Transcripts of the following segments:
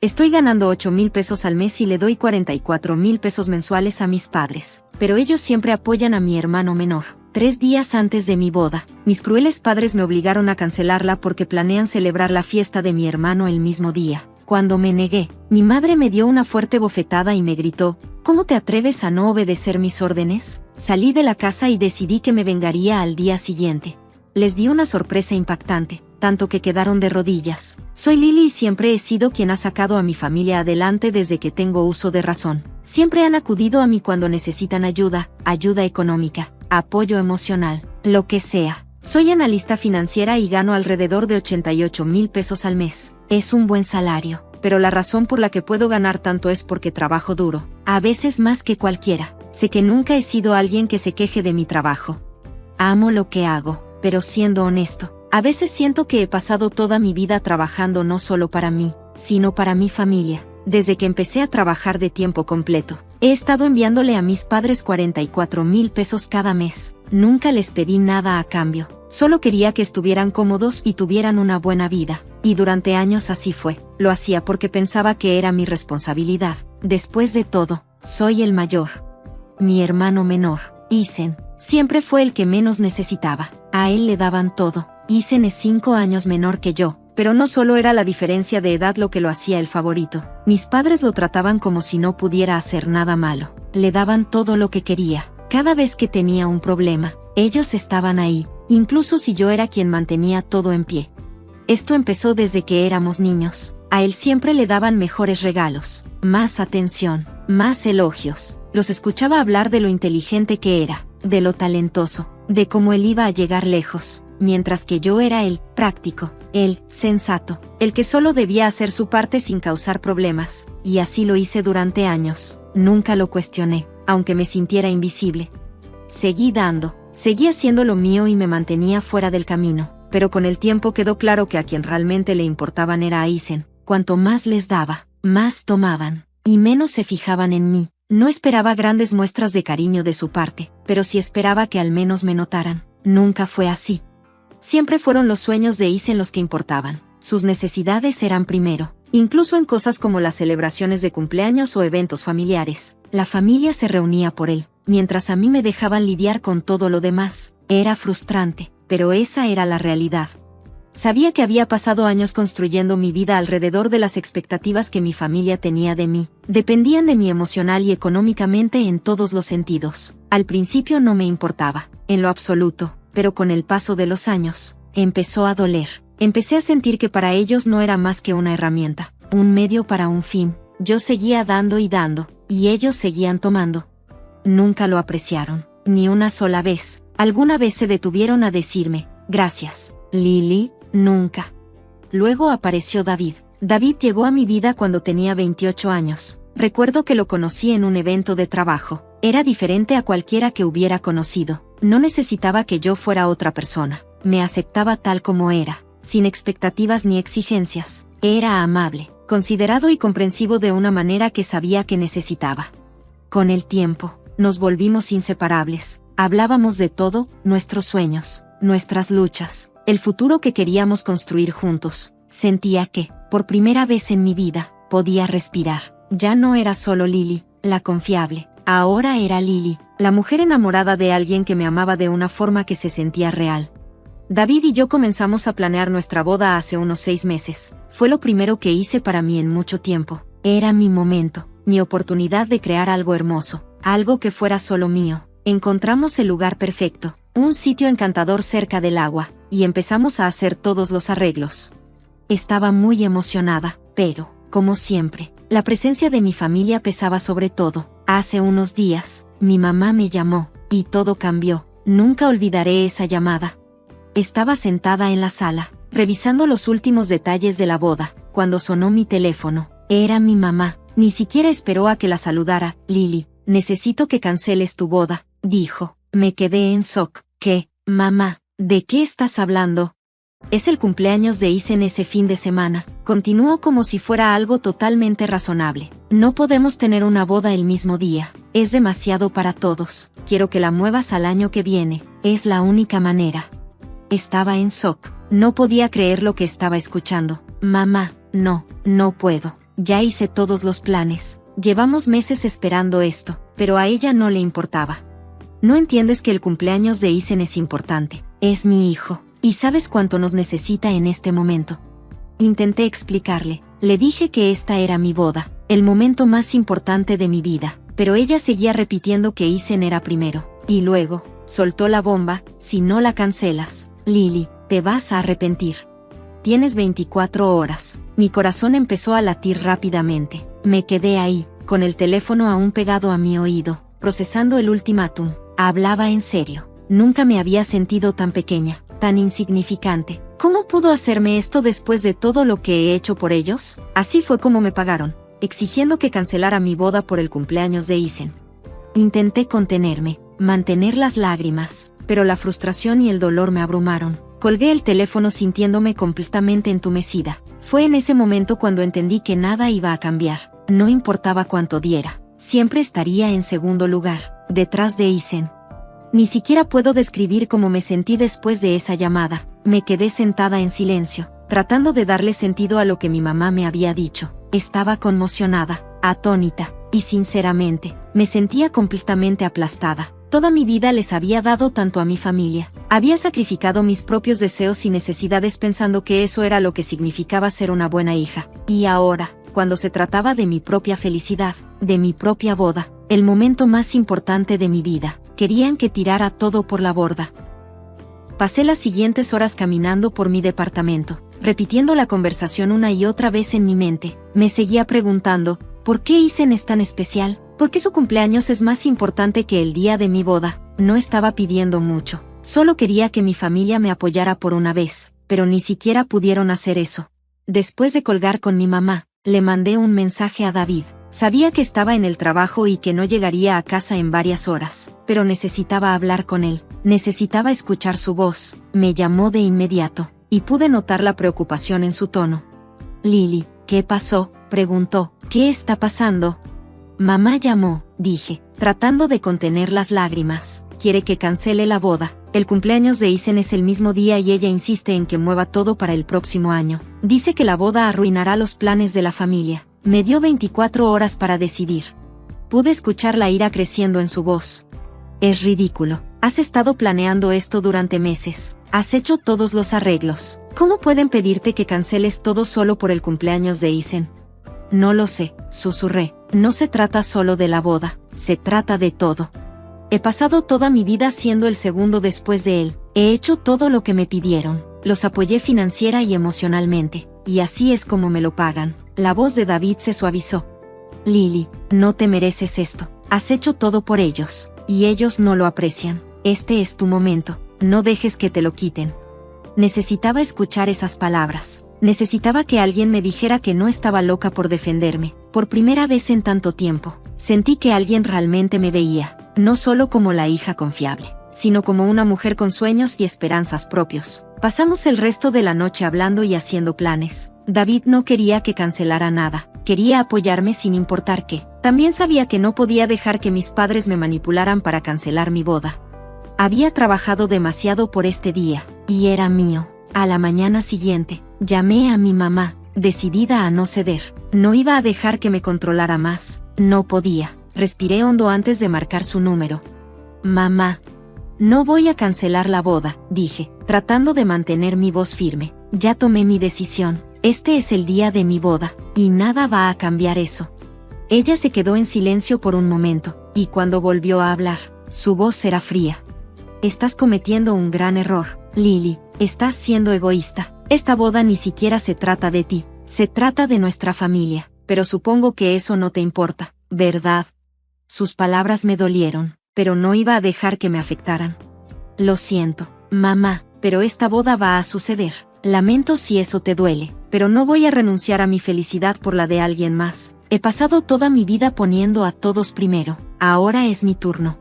Estoy ganando 8,000 pesos al mes y le doy 44,000 pesos mensuales a mis padres. Pero ellos siempre apoyan a mi hermano menor. 3 días antes de mi boda, mis crueles padres me obligaron a cancelarla porque planean celebrar la fiesta de mi hermano el mismo día. Cuando me negué, mi madre me dio una fuerte bofetada y me gritó: ¿cómo te atreves a no obedecer mis órdenes? Salí de la casa y decidí que me vengaría al día siguiente. Les di una sorpresa impactante, tanto que quedaron de rodillas. Soy Lily y siempre he sido quien ha sacado a mi familia adelante desde que tengo uso de razón. Siempre han acudido a mí cuando necesitan ayuda, ayuda económica, apoyo emocional, lo que sea. Soy analista financiera y gano alrededor de 88,000 pesos al mes. Es un buen salario, pero la razón por la que puedo ganar tanto es porque trabajo duro, a veces más que cualquiera. Sé que nunca he sido alguien que se queje de mi trabajo. Amo lo que hago, pero siendo honesto, a veces siento que he pasado toda mi vida trabajando no solo para mí, sino para mi familia. Desde que empecé a trabajar de tiempo completo, he estado enviándole a mis padres 44,000 pesos cada mes. Nunca les pedí nada a cambio. Solo quería que estuvieran cómodos y tuvieran una buena vida. Y durante años así fue. Lo hacía porque pensaba que era mi responsabilidad. Después de todo, soy el mayor. Mi hermano menor, Isen, siempre fue el que menos necesitaba. A él le daban todo. Isen es 5 años menor que yo. Pero no solo era la diferencia de edad lo que lo hacía el favorito. Mis padres lo trataban como si no pudiera hacer nada malo. Le daban todo lo que quería. Cada vez que tenía un problema, ellos estaban ahí, incluso si yo era quien mantenía todo en pie. Esto empezó desde que éramos niños. A él siempre le daban mejores regalos, más atención, más elogios. Los escuchaba hablar de lo inteligente que era, de lo talentoso, de cómo él iba a llegar lejos. Mientras que yo era el práctico, el sensato, el que solo debía hacer su parte sin causar problemas, y así lo hice durante años. Nunca lo cuestioné, aunque me sintiera invisible. Seguí dando, seguí haciendo lo mío y me mantenía fuera del camino, pero con el tiempo quedó claro que a quien realmente le importaban era a Isen. Cuanto más les daba, más tomaban, y menos se fijaban en mí. No esperaba grandes muestras de cariño de su parte, pero sí esperaba que al menos me notaran. Nunca fue así. Siempre fueron los sueños de Isen los que importaban. Sus necesidades eran primero, incluso en cosas como las celebraciones de cumpleaños o eventos familiares. La familia se reunía por él, mientras a mí me dejaban lidiar con todo lo demás. Era frustrante, pero esa era la realidad. Sabía que había pasado años construyendo mi vida alrededor de las expectativas que mi familia tenía de mí. Dependían de mí emocional y económicamente en todos los sentidos. Al principio no me importaba, en lo absoluto. Pero con el paso de los años, empezó a doler. Empecé a sentir que para ellos no era más que una herramienta, un medio para un fin. Yo seguía dando y dando, y ellos seguían tomando. Nunca lo apreciaron, ni una sola vez. Alguna vez se detuvieron a decirme: gracias, Lily, nunca. Luego apareció David. David llegó a mi vida cuando tenía 28 años. Recuerdo que lo conocí en un evento de trabajo. Era diferente a cualquiera que hubiera conocido. No necesitaba que yo fuera otra persona. Me aceptaba tal como era, sin expectativas ni exigencias. Era amable, considerado y comprensivo de una manera que sabía que necesitaba. Con el tiempo, nos volvimos inseparables. Hablábamos de todo, nuestros sueños, nuestras luchas, el futuro que queríamos construir juntos. Sentía que, por primera vez en mi vida, podía respirar. Ya no era solo Lily, la confiable. Ahora era Lily, la mujer enamorada de alguien que me amaba de una forma que se sentía real. David y yo comenzamos a planear nuestra boda hace unos 6 meses. Fue lo primero que hice para mí en mucho tiempo. Era mi momento, mi oportunidad de crear algo hermoso, algo que fuera solo mío. Encontramos el lugar perfecto, un sitio encantador cerca del agua, y empezamos a hacer todos los arreglos. Estaba muy emocionada, pero, como siempre, la presencia de mi familia pesaba sobre todo. Hace unos días, mi mamá me llamó, y todo cambió. Nunca olvidaré esa llamada. Estaba sentada en la sala, revisando los últimos detalles de la boda, cuando sonó mi teléfono. Era mi mamá. Ni siquiera esperó a que la saludara. Lily, necesito que canceles tu boda, dijo. Me quedé en shock. ¿Qué, mamá? ¿De qué estás hablando? Es el cumpleaños de Isen ese fin de semana. Continuó como si fuera algo totalmente razonable. No podemos tener una boda el mismo día. Es demasiado para todos. Quiero que la muevas al año que viene. Es la única manera. Estaba en shock. No podía creer lo que estaba escuchando. Mamá, no puedo. Ya hice todos los planes. Llevamos meses esperando esto, pero a ella no le importaba. No entiendes que el cumpleaños de Isen es importante. Es mi hijo, y sabes cuánto nos necesita en este momento. Intenté explicarle. Le dije que esta era mi boda, el momento más importante de mi vida, pero ella seguía repitiendo que Isen era primero. Y luego, soltó la bomba: si no la cancelas, Lily, te vas a arrepentir. Tienes 24 horas. Mi corazón empezó a latir rápidamente. Me quedé ahí, con el teléfono aún pegado a mi oído, procesando el ultimátum. Hablaba en serio. Nunca me había sentido tan pequeña, tan insignificante. ¿Cómo pudo hacerme esto después de todo lo que he hecho por ellos? Así fue como me pagaron, exigiendo que cancelara mi boda por el cumpleaños de Isen. Intenté contenerme, mantener las lágrimas, pero la frustración y el dolor me abrumaron. Colgué el teléfono sintiéndome completamente entumecida. Fue en ese momento cuando entendí que nada iba a cambiar. No importaba cuánto diera, siempre estaría en segundo lugar, detrás de Isen. Ni siquiera puedo describir cómo me sentí después de esa llamada. Me quedé sentada en silencio, tratando de darle sentido a lo que mi mamá me había dicho. Estaba conmocionada, atónita, y sinceramente, me sentía completamente aplastada. Toda mi vida les había dado tanto a mi familia. Había sacrificado mis propios deseos y necesidades pensando que eso era lo que significaba ser una buena hija. Y ahora, cuando se trataba de mi propia felicidad, de mi propia boda, el momento más importante de mi vida, querían que tirara todo por la borda. Pasé las siguientes horas caminando por mi departamento, repitiendo la conversación una y otra vez en mi mente. Me seguía preguntando, ¿por qué Isen es tan especial? ¿Por qué su cumpleaños es más importante que el día de mi boda? No estaba pidiendo mucho, solo quería que mi familia me apoyara por una vez, pero ni siquiera pudieron hacer eso. Después de colgar con mi mamá, le mandé un mensaje a David. Sabía que estaba en el trabajo y que no llegaría a casa en varias horas, pero necesitaba hablar con él, necesitaba escuchar su voz. Me llamó de inmediato, y pude notar la preocupación en su tono. Lily, ¿qué pasó?, preguntó. ¿Qué está pasando? Mamá llamó, dije, tratando de contener las lágrimas. Quiere que cancele la boda. El cumpleaños de Isen es el mismo día y ella insiste en que mueva todo para el próximo año. Dice que la boda arruinará los planes de la familia. Me dio 24 horas para decidir. Pude escuchar la ira creciendo en su voz. Es ridículo. Has estado planeando esto durante meses. Has hecho todos los arreglos. ¿Cómo pueden pedirte que canceles todo solo por el cumpleaños de Isen? No lo sé, susurré. No se trata solo de la boda, se trata de todo. He pasado toda mi vida siendo el segundo después de él. He hecho todo lo que me pidieron. Los apoyé financiera y emocionalmente. Y así es como me lo pagan. La voz de David se suavizó. Lily, no te mereces esto. Has hecho todo por ellos. Y ellos no lo aprecian. Este es tu momento. No dejes que te lo quiten. Necesitaba escuchar esas palabras. Necesitaba que alguien me dijera que no estaba loca por defenderme. Por primera vez en tanto tiempo, sentí que alguien realmente me veía. No solo como la hija confiable, sino como una mujer con sueños y esperanzas propios. Pasamos el resto de la noche hablando y haciendo planes. David no quería que cancelara nada. Quería apoyarme sin importar qué. También sabía que no podía dejar que mis padres me manipularan para cancelar mi boda. Había trabajado demasiado por este día, y era mío. A la mañana siguiente, llamé a mi mamá, decidida a no ceder. No iba a dejar que me controlara más. No podía. Respiré hondo antes de marcar su número. Mamá. No voy a cancelar la boda, dije, tratando de mantener mi voz firme. Ya tomé mi decisión. Este es el día de mi boda, y nada va a cambiar eso. Ella se quedó en silencio por un momento, y cuando volvió a hablar, su voz era fría. Estás cometiendo un gran error, Lily. Estás siendo egoísta. Esta boda ni siquiera se trata de ti. Se trata de nuestra familia. Pero supongo que eso no te importa, ¿verdad? Sus palabras me dolieron, pero no iba a dejar que me afectaran. Lo siento, mamá, pero esta boda va a suceder. Lamento si eso te duele, pero no voy a renunciar a mi felicidad por la de alguien más. He pasado toda mi vida poniendo a todos primero. Ahora es mi turno.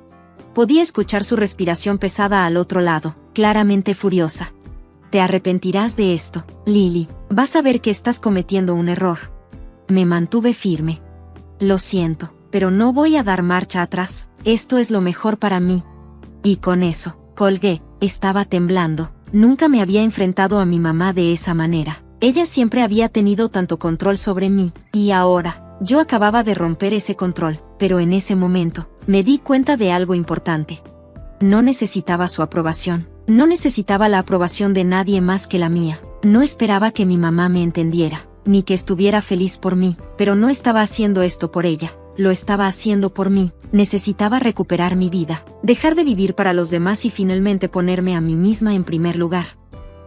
Podía escuchar su respiración pesada al otro lado, claramente furiosa. Te arrepentirás de esto, Lily. Vas a ver que estás cometiendo un error. Me mantuve firme. Lo siento, pero no voy a dar marcha atrás. Esto es lo mejor para mí. Y con eso, colgué. Estaba temblando. Nunca me había enfrentado a mi mamá de esa manera. Ella siempre había tenido tanto control sobre mí, y ahora, yo acababa de romper ese control, pero en ese momento, me di cuenta de algo importante. No necesitaba su aprobación. No necesitaba la aprobación de nadie más que la mía. No esperaba que mi mamá me entendiera, ni que estuviera feliz por mí, pero no estaba haciendo esto por ella. Lo estaba haciendo por mí. Necesitaba recuperar mi vida, dejar de vivir para los demás y finalmente ponerme a mí misma en primer lugar.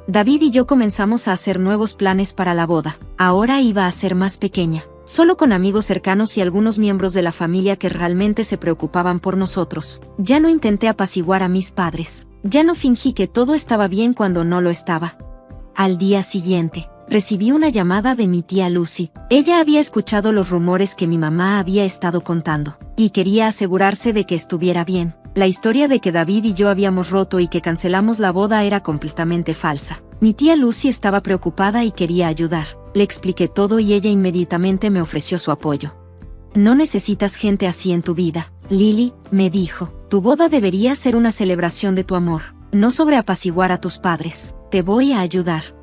David y yo comenzamos a hacer nuevos planes para la boda. Ahora iba a ser más pequeña, solo con amigos cercanos y algunos miembros de la familia que realmente se preocupaban por nosotros. Ya no intenté apaciguar a mis padres. Ya no fingí que todo estaba bien cuando no lo estaba. Al día siguiente, recibí una llamada de mi tía Lucy. Ella había escuchado los rumores que mi mamá había estado contando, y quería asegurarse de que estuviera bien. La historia de que David y yo habíamos roto y que cancelamos la boda era completamente falsa. Mi tía Lucy estaba preocupada y quería ayudar. Le expliqué todo y ella inmediatamente me ofreció su apoyo. No necesitas gente así en tu vida, Lily, me dijo. Tu boda debería ser una celebración de tu amor, no sobre apaciguar a tus padres. Te voy a ayudar.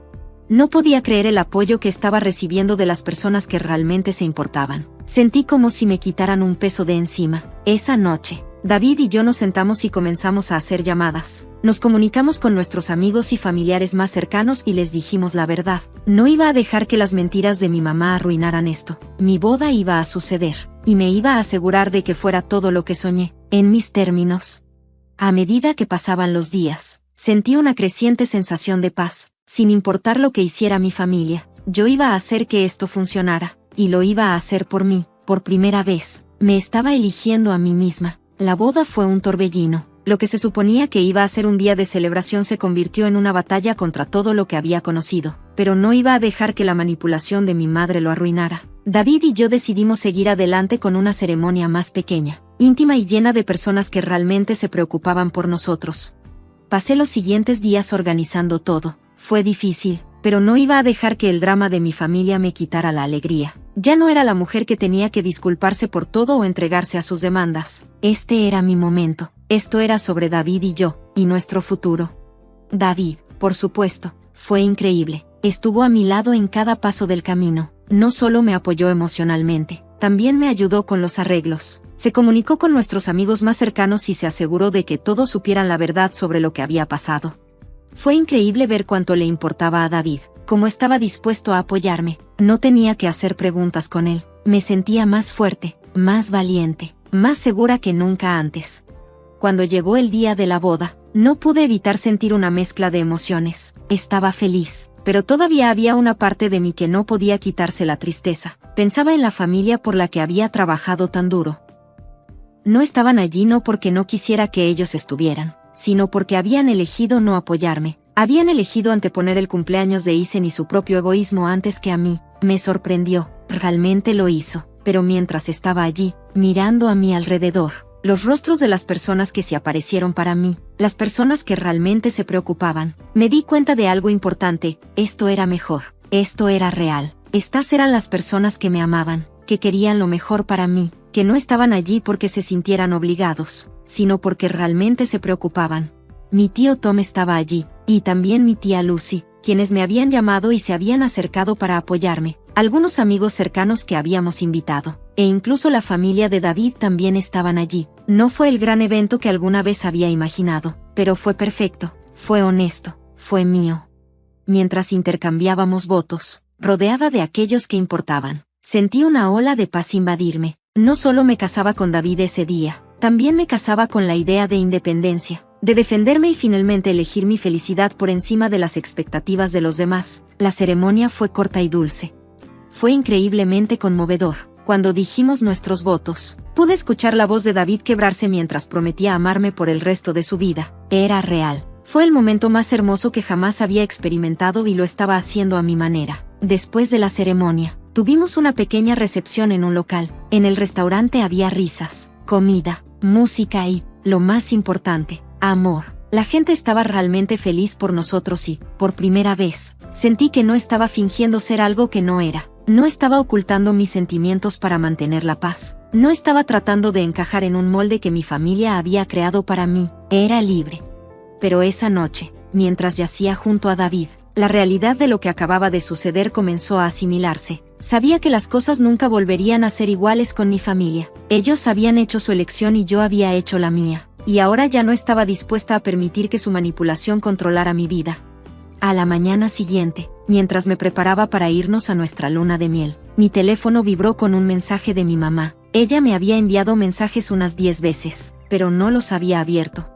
No podía creer el apoyo que estaba recibiendo de las personas que realmente se importaban. Sentí como si me quitaran un peso de encima. Esa noche, David y yo nos sentamos y comenzamos a hacer llamadas. Nos comunicamos con nuestros amigos y familiares más cercanos y les dijimos la verdad. No iba a dejar que las mentiras de mi mamá arruinaran esto. Mi boda iba a suceder, y me iba a asegurar de que fuera todo lo que soñé, en mis términos. A medida que pasaban los días, sentí una creciente sensación de paz. Sin importar lo que hiciera mi familia, yo iba a hacer que esto funcionara, y lo iba a hacer por mí. Por primera vez, me estaba eligiendo a mí misma. La boda fue un torbellino. Lo que se suponía que iba a ser un día de celebración se convirtió en una batalla contra todo lo que había conocido, pero no iba a dejar que la manipulación de mi madre lo arruinara. David y yo decidimos seguir adelante con una ceremonia más pequeña, íntima y llena de personas que realmente se preocupaban por nosotros. Pasé los siguientes días organizando todo. Fue difícil, pero no iba a dejar que el drama de mi familia me quitara la alegría. Ya no era la mujer que tenía que disculparse por todo o entregarse a sus demandas. Este era mi momento. Esto era sobre David y yo, y nuestro futuro. David, por supuesto, fue increíble. Estuvo a mi lado en cada paso del camino. No solo me apoyó emocionalmente, también me ayudó con los arreglos. Se comunicó con nuestros amigos más cercanos y se aseguró de que todos supieran la verdad sobre lo que había pasado. Fue increíble ver cuánto le importaba a David, cómo estaba dispuesto a apoyarme. No tenía que hacer preguntas con él. Me sentía más fuerte, más valiente, más segura que nunca antes. Cuando llegó el día de la boda, no pude evitar sentir una mezcla de emociones. Estaba feliz, pero todavía había una parte de mí que no podía quitarse la tristeza. Pensaba en la familia por la que había trabajado tan duro. No estaban allí no porque no quisiera que ellos estuvieran, sino porque habían elegido no apoyarme. Habían elegido anteponer el cumpleaños de Isen y su propio egoísmo antes que a mí. Me sorprendió, realmente lo hizo, pero mientras estaba allí, mirando a mi alrededor, los rostros de las personas que se aparecieron para mí, las personas que realmente se preocupaban, me di cuenta de algo importante. Esto era mejor, esto era real. Estas eran las personas que me amaban, que querían lo mejor para mí, que no estaban allí porque se sintieran obligados, sino porque realmente se preocupaban. Mi tío Tom estaba allí, y también mi tía Lucy, quienes me habían llamado y se habían acercado para apoyarme, algunos amigos cercanos que habíamos invitado, e incluso la familia de David también estaban allí. No fue el gran evento que alguna vez había imaginado, pero fue perfecto, fue honesto, fue mío. Mientras intercambiábamos votos, rodeada de aquellos que importaban, sentí una ola de paz invadirme. No solo me casaba con David ese día, también me casaba con la idea de independencia, de defenderme y finalmente elegir mi felicidad por encima de las expectativas de los demás. La ceremonia fue corta y dulce. Fue increíblemente conmovedor. Cuando dijimos nuestros votos, pude escuchar la voz de David quebrarse mientras prometía amarme por el resto de su vida. Era real. Fue el momento más hermoso que jamás había experimentado y lo estaba haciendo a mi manera. Después de la ceremonia, tuvimos una pequeña recepción en un local. En el restaurante había risas, comida, música y, lo más importante, amor. La gente estaba realmente feliz por nosotros y, por primera vez, sentí que no estaba fingiendo ser algo que no era. No estaba ocultando mis sentimientos para mantener la paz. No estaba tratando de encajar en un molde que mi familia había creado para mí. Era libre. Pero esa noche, mientras yacía junto a David, La realidad de lo que acababa de suceder comenzó a asimilarse. Sabía que las cosas nunca volverían a ser iguales con mi familia. Ellos habían hecho su elección y yo había hecho la mía. Y ahora ya no estaba dispuesta a permitir que su manipulación controlara mi vida. A la mañana siguiente, mientras me preparaba para irnos a nuestra luna de miel, mi teléfono vibró con un mensaje de mi mamá. Ella me había enviado mensajes unas 10 veces, pero no los había abierto.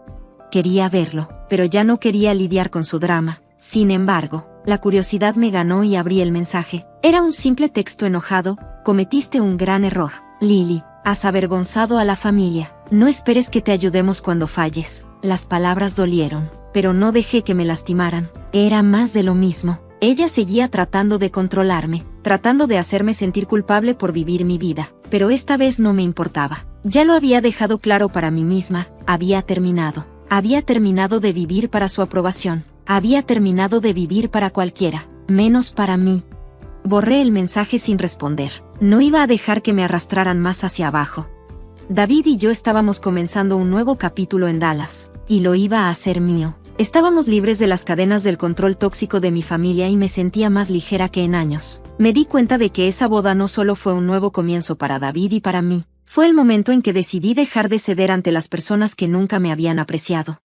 Quería verlo, pero ya no quería lidiar con su drama. Sin embargo, la curiosidad me ganó y abrí el mensaje. Era un simple texto enojado: cometiste un gran error, Lily. Has avergonzado a la familia. No esperes que te ayudemos cuando falles. Las palabras dolieron, pero no dejé que me lastimaran. Era más de lo mismo. Ella seguía tratando de controlarme, tratando de hacerme sentir culpable por vivir mi vida, pero esta vez no me importaba. Ya lo había dejado claro para mí misma. Había terminado. Había terminado de vivir para su aprobación. Había terminado de vivir para cualquiera, menos para mí. Borré el mensaje sin responder. No iba a dejar que me arrastraran más hacia abajo. David y yo estábamos comenzando un nuevo capítulo en Dallas, y lo iba a hacer mío. Estábamos libres de las cadenas del control tóxico de mi familia y me sentía más ligera que en años. Me di cuenta de que esa boda no solo fue un nuevo comienzo para David y para mí, fue el momento en que decidí dejar de ceder ante las personas que nunca me habían apreciado.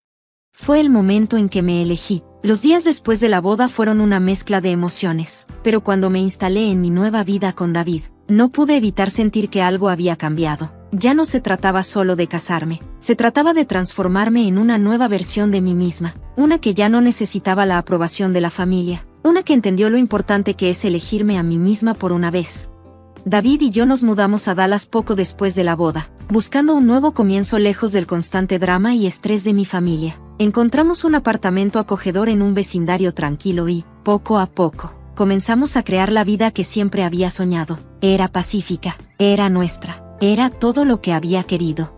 Fue el momento en que me elegí. Los días después de la boda fueron una mezcla de emociones, pero cuando me instalé en mi nueva vida con David, no pude evitar sentir que algo había cambiado. Ya no se trataba solo de casarme, se trataba de transformarme en una nueva versión de mí misma, una que ya no necesitaba la aprobación de la familia, una que entendió lo importante que es elegirme a mí misma por una vez. David y yo nos mudamos a Dallas poco después de la boda, buscando un nuevo comienzo lejos del constante drama y estrés de mi familia. Encontramos un apartamento acogedor en un vecindario tranquilo y, poco a poco, comenzamos a crear la vida que siempre había soñado. Era pacífica, era nuestra, era todo lo que había querido.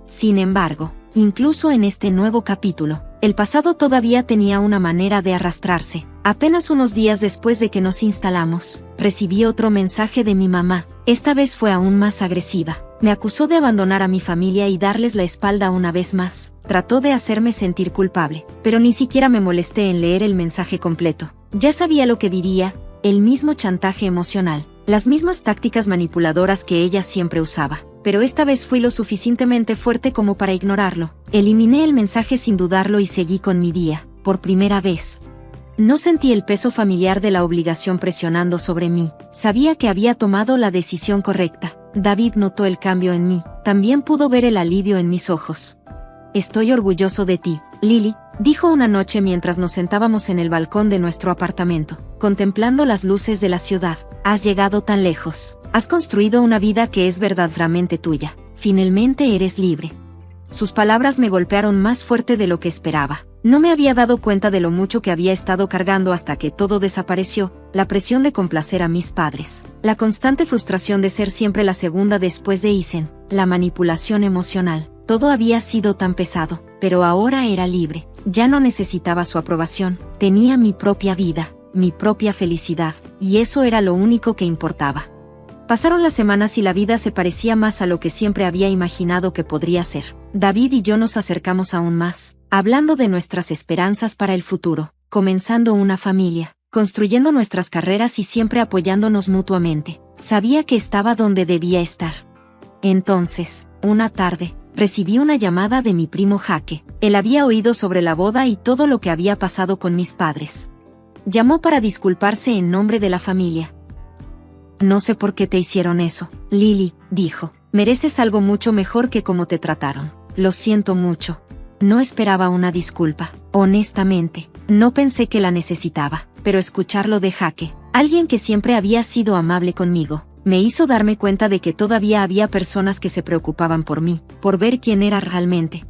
Sin embargo, incluso en este nuevo capítulo, el pasado todavía tenía una manera de arrastrarse. Apenas unos días después de que nos instalamos, recibí otro mensaje de mi mamá. Esta vez fue aún más agresiva. Me acusó de abandonar a mi familia y darles la espalda una vez más. Trató de hacerme sentir culpable, pero ni siquiera me molesté en leer el mensaje completo. Ya sabía lo que diría: el mismo chantaje emocional, las mismas tácticas manipuladoras que ella siempre usaba. Pero esta vez fui lo suficientemente fuerte como para ignorarlo. Eliminé el mensaje sin dudarlo y seguí con mi día. Por primera vez, no sentí el peso familiar de la obligación presionando sobre mí. Sabía que había tomado la decisión correcta. David notó el cambio en mí. También pudo ver el alivio en mis ojos. Estoy orgulloso de ti, Lily, dijo una noche mientras nos sentábamos en el balcón de nuestro apartamento, contemplando las luces de la ciudad. Has llegado tan lejos. Has construido una vida que es verdaderamente tuya. Finalmente eres libre. Sus palabras me golpearon más fuerte de lo que esperaba. No me había dado cuenta de lo mucho que había estado cargando hasta que todo desapareció: la presión de complacer a mis padres, la constante frustración de ser siempre la segunda después de Isen, la manipulación emocional. Todo había sido tan pesado, pero ahora era libre. Ya no necesitaba su aprobación. Tenía mi propia vida, mi propia felicidad, y eso era lo único que importaba. Pasaron las semanas y la vida se parecía más a lo que siempre había imaginado que podría ser. David y yo nos acercamos aún más, hablando de nuestras esperanzas para el futuro, comenzando una familia, construyendo nuestras carreras y siempre apoyándonos mutuamente. Sabía que estaba donde debía estar. Entonces, una tarde, recibí una llamada de mi primo Jaque. Él había oído sobre la boda y todo lo que había pasado con mis padres. Llamó para disculparse en nombre de la familia. No sé por qué te hicieron eso, Lily, dijo. Mereces algo mucho mejor que cómo te trataron. Lo siento mucho. No esperaba una disculpa. Honestamente, no pensé que la necesitaba, pero escucharlo de Jaque, alguien que siempre había sido amable conmigo, me hizo darme cuenta de que todavía había personas que se preocupaban por mí, por ver quién era realmente.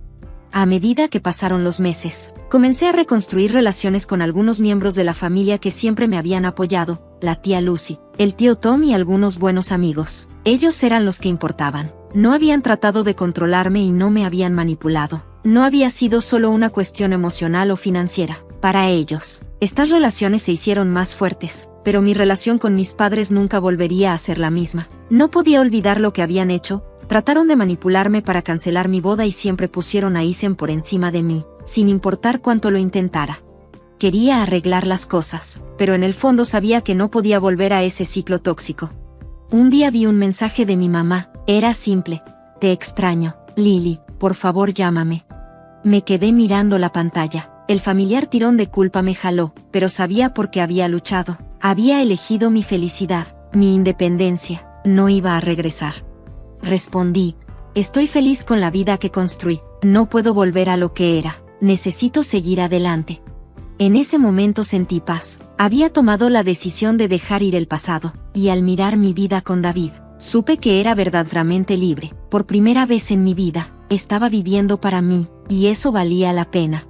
A medida que pasaron los meses, comencé a reconstruir relaciones con algunos miembros de la familia que siempre me habían apoyado: la tía Lucy, el tío Tom y algunos buenos amigos. Ellos eran los que importaban. No habían tratado de controlarme y no me habían manipulado. No había sido solo una cuestión emocional o financiera. Para ellos, estas relaciones se hicieron más fuertes, pero mi relación con mis padres nunca volvería a ser la misma. No podía olvidar lo que habían hecho. Trataron de manipularme para cancelar mi boda y siempre pusieron a Isen por encima de mí, sin importar cuánto lo intentara. Quería arreglar las cosas, pero en el fondo sabía que no podía volver a ese ciclo tóxico. Un día vi un mensaje de mi mamá. Era simple. Te extraño, Lily, por favor llámame. Me quedé mirando la pantalla. El familiar tirón de culpa me jaló, pero sabía por qué había luchado. Había elegido mi felicidad, mi independencia. No iba a regresar. Respondí. Estoy feliz con la vida que construí. No puedo volver a lo que era. Necesito seguir adelante. En ese momento sentí paz. Había tomado la decisión de dejar ir el pasado, y al mirar mi vida con David, supe que era verdaderamente libre. Por primera vez en mi vida, estaba viviendo para mí, y eso valía la pena.